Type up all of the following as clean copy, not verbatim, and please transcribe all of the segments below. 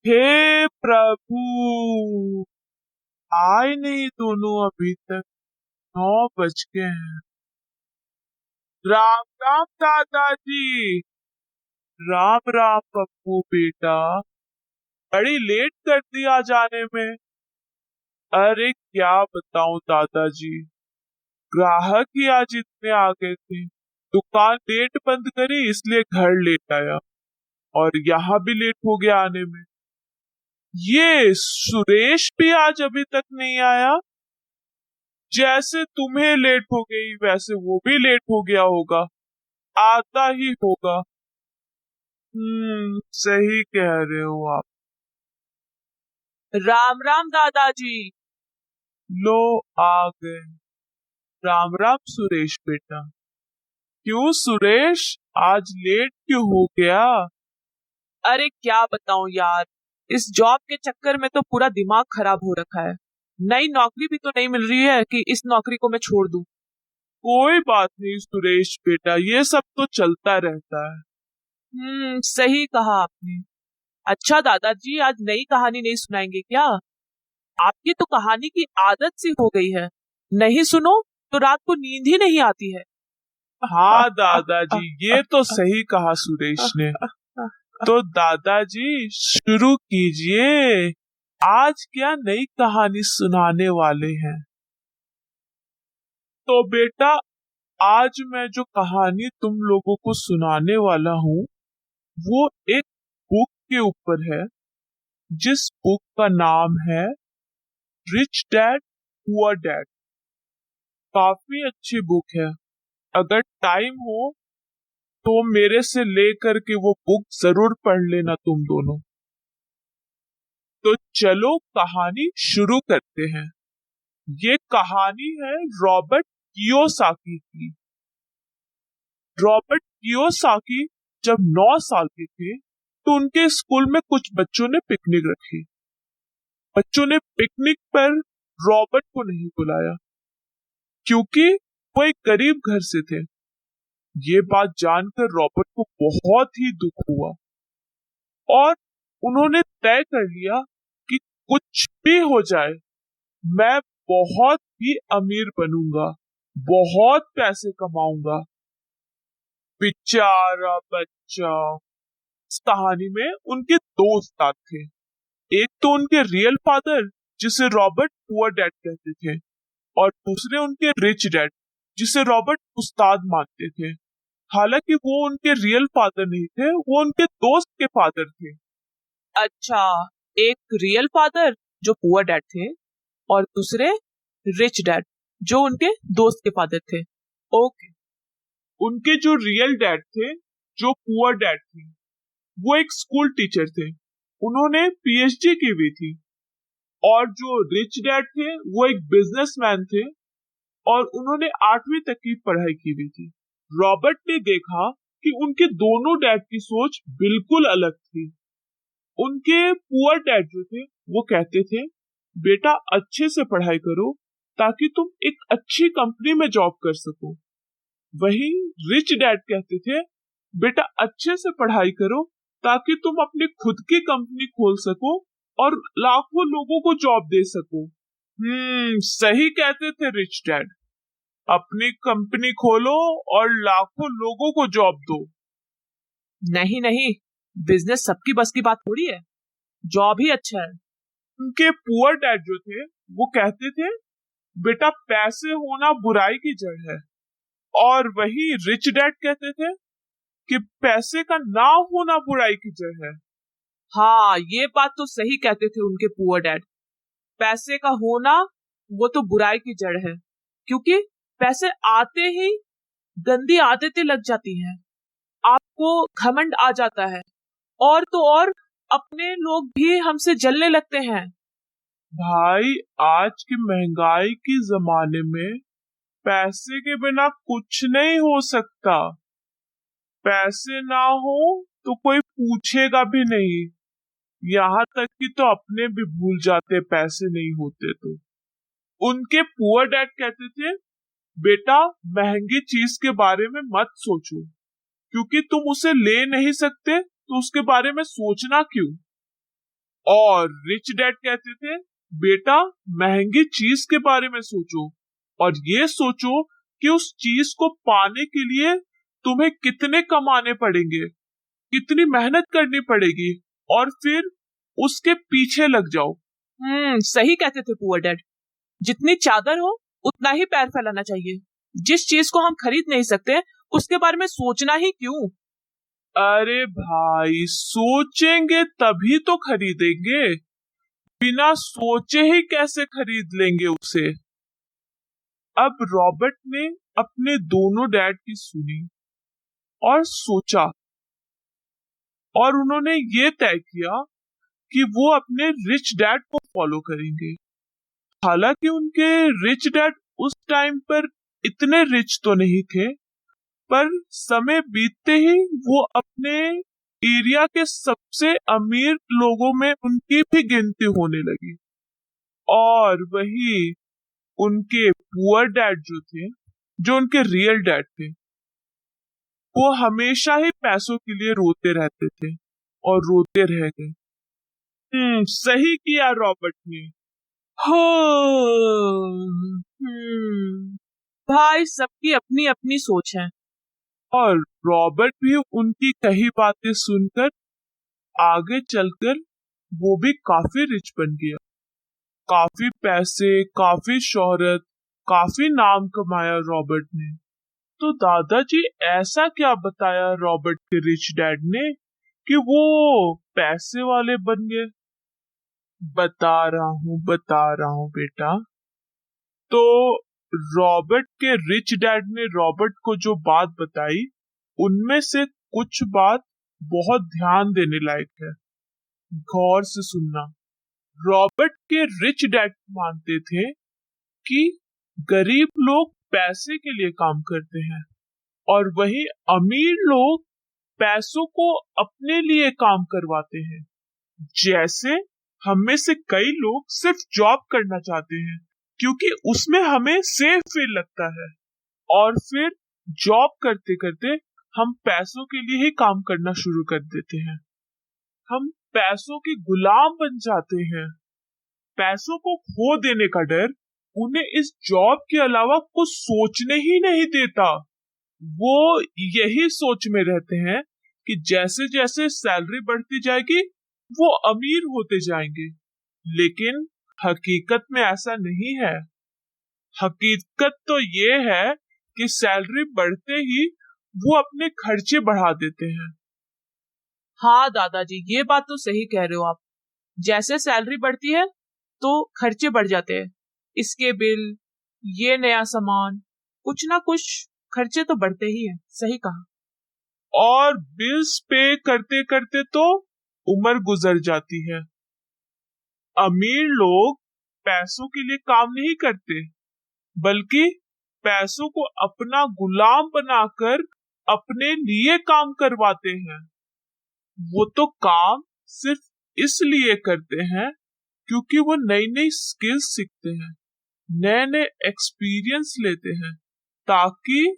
हे प्रभु, आए नहीं दोनों अभी तक। 9 बज गए हैं। राम राम दादाजी। राम राम पप्पू बेटा। बड़ी लेट कर दिया जाने में। अरे क्या बताऊं दादाजी, ग्राहक ही आज इतने आ गए थे। दुकान लेट बंद करी इसलिए घर लेट आया, और यहाँ भी लेट हो गया आने में। ये सुरेश भी आज अभी तक नहीं आया। जैसे तुम्हें लेट हो गई वैसे वो भी लेट हो गया होगा। आता ही होगा। सही कह रहे हो आप। राम राम दादाजी। लो आ गए। राम राम सुरेश बेटा। क्यों सुरेश, आज लेट क्यों हो गया? अरे क्या बताऊं यार, इस जॉब के चक्कर में तो पूरा दिमाग खराब हो रखा है। नई नौकरी भी तो नहीं मिल रही है कि इस नौकरी को मैं छोड़ दूं। कोई बात नहीं सुरेश बेटा, ये सब तो चलता रहता है। सही कहा आपने। अच्छा दादाजी, आज नई कहानी नहीं सुनाएंगे क्या? आपकी तो कहानी की आदत सी हो गई है, नहीं सुनो तो रात को नींद ही नहीं आती है। हाँ दादाजी, ये तो सही कहा सुरेश ने। तो दादाजी शुरू कीजिए। आज क्या नई कहानी सुनाने वाले हैं? तो बेटा, आज मैं जो कहानी तुम लोगों को सुनाने वाला हूँ वो एक बुक के ऊपर है, जिस बुक का नाम है रिच डैड पुअर डैड। काफी अच्छी बुक है। अगर टाइम हो तो मेरे से लेकर के वो बुक जरूर पढ़ लेना तुम दोनों। तो चलो कहानी शुरू करते हैं। ये कहानी है रॉबर्ट कियोसाकी की। रॉबर्ट कियोसाकी जब 9 साल के थे तो उनके स्कूल में कुछ बच्चों ने पिकनिक रखी। बच्चों ने पिकनिक पर रॉबर्ट को नहीं बुलाया क्योंकि वो एक गरीब घर से थे। ये बात जानकर रॉबर्ट को बहुत ही दुख हुआ और उन्होंने तय कर लिया कि कुछ भी हो जाए मैं बहुत ही अमीर बनूंगा, बहुत पैसे कमाऊंगा। बेचारा बच्चा। इस कहानी में उनके 2 उस्ताद थे। एक तो उनके रियल फादर जिसे रॉबर्ट पुअर डैड कहते थे, और दूसरे उनके रिच डैड जिसे रॉबर्ट उस्ताद मानते थे। हालांकि वो उनके रियल फादर नहीं थे, वो उनके दोस्त के फादर थे। अच्छा, एक रियल फादर जो पुअर डैड थे और दूसरे रिच डैड जो उनके दोस्त के फादर थे। ओके। उनके जो रियल डैड थे, जो पुअर डैड थे, वो एक स्कूल टीचर थे। उन्होंने पीएचडी की हुई थी। और जो रिच डैड थे वो एक बिजनेसमैन थे और उन्होंने 8वीं तक की पढ़ाई की हुई थी। रॉबर्ट ने देखा कि उनके दोनों डैड की सोच बिल्कुल अलग थी। उनके पुअर डैड जो थे वो कहते थे, बेटा अच्छे से पढ़ाई करो ताकि तुम एक अच्छी कंपनी में जॉब कर सको। वहीं रिच डैड कहते थे, बेटा अच्छे से पढ़ाई करो ताकि तुम अपनी खुद की कंपनी खोल सको और लाखों लोगों को जॉब दे सको। सही कहते थे रिच डैड। अपनी कंपनी खोलो और लाखों लोगों को जॉब दो। नहीं नहीं, बिजनेस सबकी बस की बात थोड़ी है, जॉब ही अच्छा है। उनके पुअर डैड जो थे वो कहते थे, बेटा पैसे होना बुराई की जड़ है। और वही रिच डैड कहते थे कि पैसे का ना होना बुराई की जड़ है। हाँ, ये बात तो सही कहते थे उनके पुअर डैड। पैसे का होना वो तो बुराई की जड़ है, क्योंकि पैसे आते ही गंदी आदतें लग जाती हैं। आपको घमंड आ जाता है, और तो और अपने लोग भी हमसे जलने लगते हैं। भाई आज की महंगाई के जमाने में पैसे के बिना कुछ नहीं हो सकता। पैसे ना हो तो कोई पूछेगा भी नहीं। यहाँ तक कि तो अपने भी भूल जाते पैसे नहीं होते तो। उनके पुअर डैड कहते थे, बेटा महंगी चीज के बारे में मत सोचो, क्योंकि तुम उसे ले नहीं सकते तो उसके बारे में सोचना क्यों। और रिच डैड कहते थे बेटा महंगी चीज के बारे में सोचो और ये सोचो कि उस चीज को पाने के लिए तुम्हें कितने कमाने पड़ेंगे, कितनी मेहनत करनी पड़ेगी और फिर उसके पीछे लग जाओ। सही कहते थे पुअर डैड। जितनी चादर हो उतना ही पैर फैलाना चाहिए। जिस चीज को हम खरीद नहीं सकते उसके बारे में सोचना ही क्यों। अरे भाई सोचेंगे तभी तो खरीदेंगे, बिना सोचे ही कैसे खरीद लेंगे उसे। अब रॉबर्ट ने अपने दोनों डैड की सुनी और सोचा और उन्होंने ये तय किया कि वो अपने रिच डैड को फॉलो करेंगे। हालांकि उनके रिच डैड उस टाइम पर इतने रिच तो नहीं थे, पर समय बीतते ही वो अपने एरिया के सबसे अमीर लोगों में उनकी भी गिनती होने लगी। और वही उनके पुअर डैड जो थे, जो उनके रियल डैड थे, वो हमेशा ही पैसों के लिए रोते रहते थे और रोते रह गए। सही किया रॉबर्ट ने। भाई सबकी अपनी अपनी सोच है। और रॉबर्ट भी उनकी कही बातें सुनकर आगे चलकर वो भी काफी रिच बन गया। काफी पैसे, काफी शोहरत, काफी नाम कमाया रॉबर्ट ने। तो दादाजी ऐसा क्या बताया रॉबर्ट के रिच डैड ने कि वो पैसे वाले बन गए? बता रहा हूँ बेटा। तो रॉबर्ट के रिच डैड ने रॉबर्ट को जो बात बताई उनमें से कुछ बात बहुत ध्यान देने लायक है, गौर से सुनना। रॉबर्ट के रिच डैड मानते थे कि गरीब लोग पैसे के लिए काम करते हैं और वही अमीर लोग पैसों को अपने लिए काम करवाते हैं। जैसे हम में से कई लोग सिर्फ जॉब करना चाहते हैं क्योंकि उसमें हमें सेफ फील लगता है, और फिर जॉब करते करते हम पैसों के लिए ही काम करना शुरू कर देते हैं। हम पैसों के गुलाम बन जाते हैं। पैसों को खो देने का डर उन्हें इस जॉब के अलावा कुछ सोचने ही नहीं देता। वो यही सोच में रहते हैं कि जैसे जैसे सैलरी बढ़ती जाएगी वो अमीर होते जाएंगे। लेकिन हकीकत में ऐसा नहीं है। हकीकत तो ये है कि सैलरी बढ़ते ही वो अपने खर्चे बढ़ा देते हैं। हाँ दादाजी, ये बात तो सही कह रहे हो आप। जैसे सैलरी बढ़ती है तो खर्चे बढ़ जाते हैं। इसके बिल, ये नया सामान, कुछ ना कुछ खर्चे तो बढ़ते ही हैं। सही कहा। और बिल्स पे करते करते तो उम्र गुजर जाती है। अमीर लोग पैसों के लिए काम नहीं करते, बल्कि पैसों को अपना गुलाम बनाकर अपने लिए काम करवाते हैं। वो तो काम सिर्फ इसलिए करते हैं क्योंकि वो नई नई स्किल्स सीखते हैं, नए नए एक्सपीरियंस लेते हैं, ताकि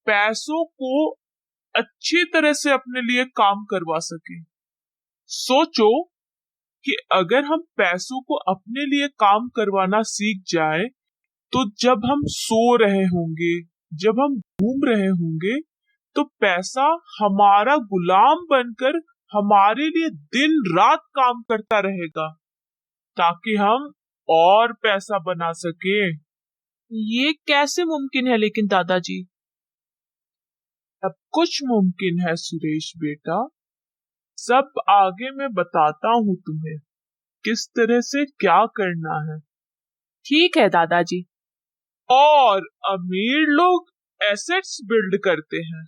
पैसों को अच्छी तरह से अपने लिए काम करवा सके। सोचो कि अगर हम पैसों को अपने लिए काम करवाना सीख जाए तो जब हम सो रहे होंगे, जब हम घूम रहे होंगे, तो पैसा हमारा गुलाम बनकर हमारे लिए दिन रात काम करता रहेगा ताकि हम और पैसा बना सके। ये कैसे मुमकिन है लेकिन दादाजी? अब कुछ मुमकिन है सुरेश बेटा, सब आगे मैं बताता हूँ तुम्हें किस तरह से क्या करना है। ठीक है दादाजी। और अमीर लोग एसेट्स बिल्ड करते हैं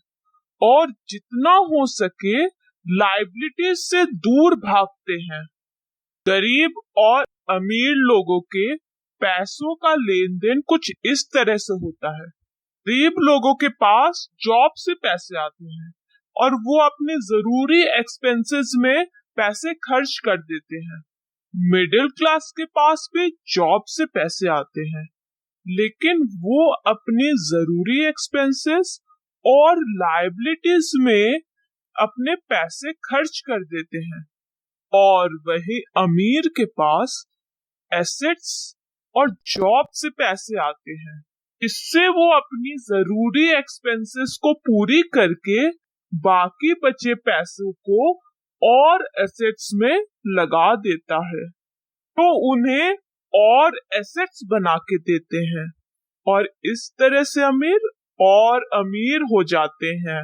और जितना हो सके लायबिलिटीज से दूर भागते हैं। गरीब और अमीर लोगों के पैसों का लेन देन कुछ इस तरह से होता है। गरीब लोगों के पास जॉब से पैसे आते हैं और वो अपने जरूरी एक्सपेंसेस में पैसे खर्च कर देते हैं। मिडिल क्लास के पास भी जॉब से पैसे आते हैं, लेकिन वो अपनी जरूरी एक्सपेंसेस और लायबिलिटीज में अपने पैसे खर्च कर देते हैं। और वही अमीर के पास एसेट्स और जॉब से पैसे आते हैं। इससे वो अपनी जरूरी एक्सपेंसेस को पूरी करके बाकी बचे पैसों को और एसेट्स में लगा देता है, तो उन्हें और एसेट्स बना के देते हैं और इस तरह से अमीर और अमीर हो जाते हैं।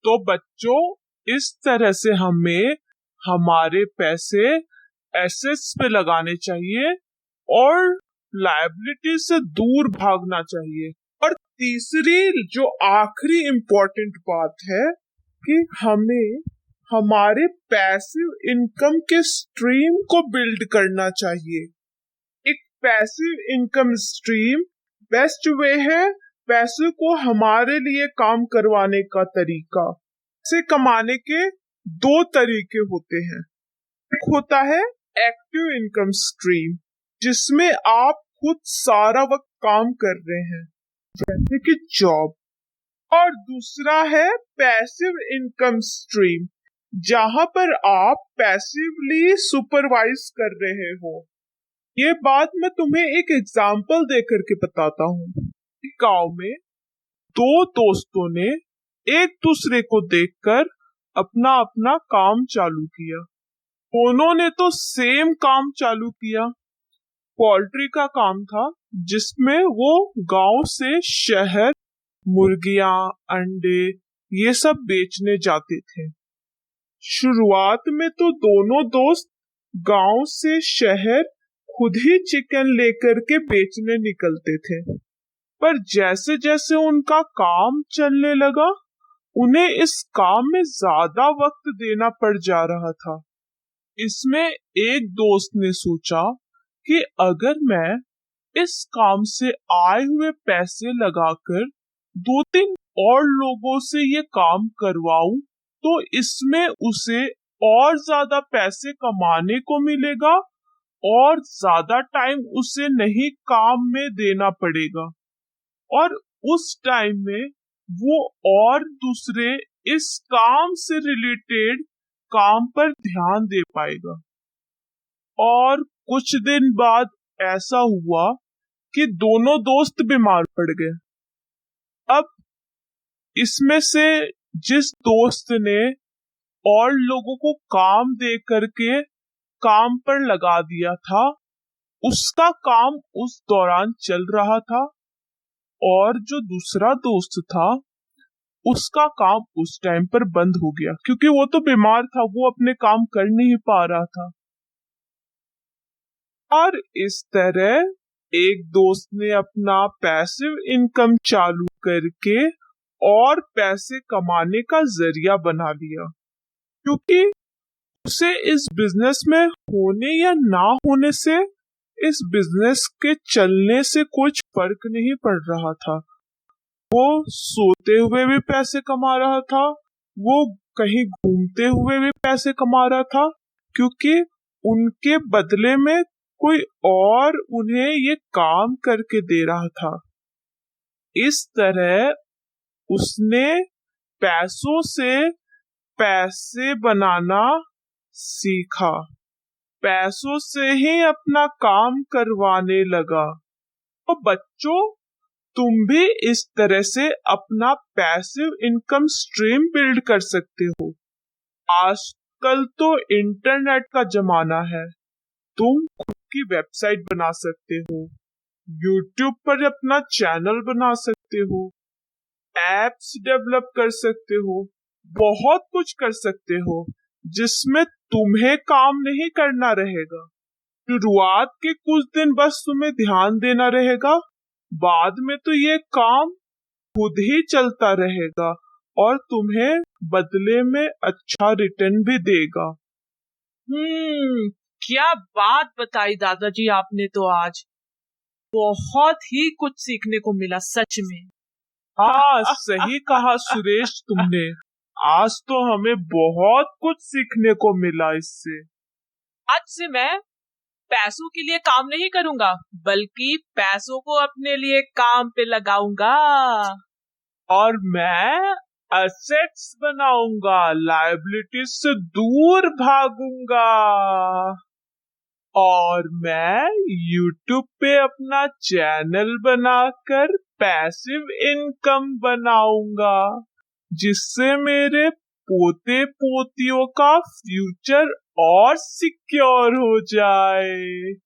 तो बच्चों, इस तरह से हमें हमारे पैसे एसेट्स पे लगाने चाहिए और लायबिलिटी से दूर भागना चाहिए। और तीसरी जो आखिरी इम्पोर्टेंट बात है कि हमें हमारे पैसिव इनकम के स्ट्रीम को बिल्ड करना चाहिए। एक passive income stream best way है पैसे को हमारे लिए काम करवाने का तरीका। से कमाने के दो तरीके होते हैं। एक होता है एक्टिव इनकम स्ट्रीम, जिसमें आप खुद सारा वक्त काम कर रहे हैं, जैसे कि जॉब। और दूसरा है पैसिव इनकम स्ट्रीम, जहां पर आप पैसिवली सुपरवाइज कर रहे हो। ये बात मैं तुम्हें एक एग्जाम्पल देकर के बताता हूँ। एक गांव में दो दोस्तों ने एक दूसरे को देखकर अपना अपना काम चालू किया। दोनों ने तो सेम काम चालू किया। पोल्ट्री का काम था, जिसमें वो गांव से शहर मुर्गियां, अंडे ये सब बेचने जाते थे। शुरुआत में तो दोनों दोस्त गांव से शहर खुद ही चिकन लेकर के बेचने निकलते थे, पर जैसे जैसे उनका काम चलने लगा, उन्हें इस काम में ज्यादा वक्त देना पड़ जा रहा था। इसमें एक दोस्त ने सोचा कि अगर मैं इस काम से आए हुए पैसे लगाकर दो तीन और लोगों से ये काम करवाऊं, तो इसमें उसे और ज्यादा पैसे कमाने को मिलेगा और ज्यादा टाइम उसे नहीं काम में देना पड़ेगा, और उस टाइम में वो और दूसरे इस काम से रिलेटेड काम पर ध्यान दे पाएगा। और कुछ दिन बाद ऐसा हुआ कि दोनों दोस्त बीमार पड़ गए। अब इसमें से जिस दोस्त ने और लोगों को काम दे करके काम पर लगा दिया था, उसका काम उस दौरान चल रहा था, और जो दूसरा दोस्त था उसका काम उस टाइम पर बंद हो गया, क्योंकि वो तो बीमार था, वो अपने काम कर नहीं पा रहा था। और इस तरह एक दोस्त ने अपना पैसिव इनकम चालू करके और पैसे कमाने का जरिया बना लिया, क्योंकि उसे इस बिजनेस में होने या ना होने से, इस बिजनेस के चलने से कुछ फर्क नहीं पड़ रहा था। वो सोते हुए भी पैसे कमा रहा था, वो कहीं घूमते हुए भी पैसे कमा रहा था, क्योंकि उनके बदले में कोई और उन्हें ये काम करके दे रहा था। इस तरह उसने पैसों से पैसे बनाना सीखा, पैसों से ही अपना काम करवाने लगा। तो बच्चों, तुम भी इस तरह से अपना पैसिव इनकम स्ट्रीम बिल्ड कर सकते हो। आजकल तो इंटरनेट का जमाना है, तुम खुद की वेबसाइट बना सकते हो, यूट्यूब पर अपना चैनल बना सकते हो, एप्स डेवलप कर सकते हो, बहुत कुछ कर सकते हो, जिसमें तुम्हें काम नहीं करना रहेगा। शुरुआत के कुछ दिन बस तुम्हें ध्यान देना रहेगा, बाद में तो ये काम खुद ही चलता रहेगा और तुम्हें बदले में अच्छा रिटर्न भी देगा। क्या बात बताई दादाजी आपने तो आज। बहुत ही कुछ सीखने को मिला सच में। हाँ, सही कहा सुरेश तुमने। आज तो हमें बहुत कुछ सीखने को मिला इससे। आज से मैं पैसों के लिए काम नहीं करूंगा, बल्कि पैसों को अपने लिए काम पे लगाऊंगा। और मैं एसेट्स बनाऊंगा, लायबिलिटीज से दूर भागूंगा और मैं YouTube पे अपना चैनल बनाकर पैसिव इनकम बनाऊंगा जिससे मेरे पोते पोतियों का फ्यूचर और सिक्योर हो जाए।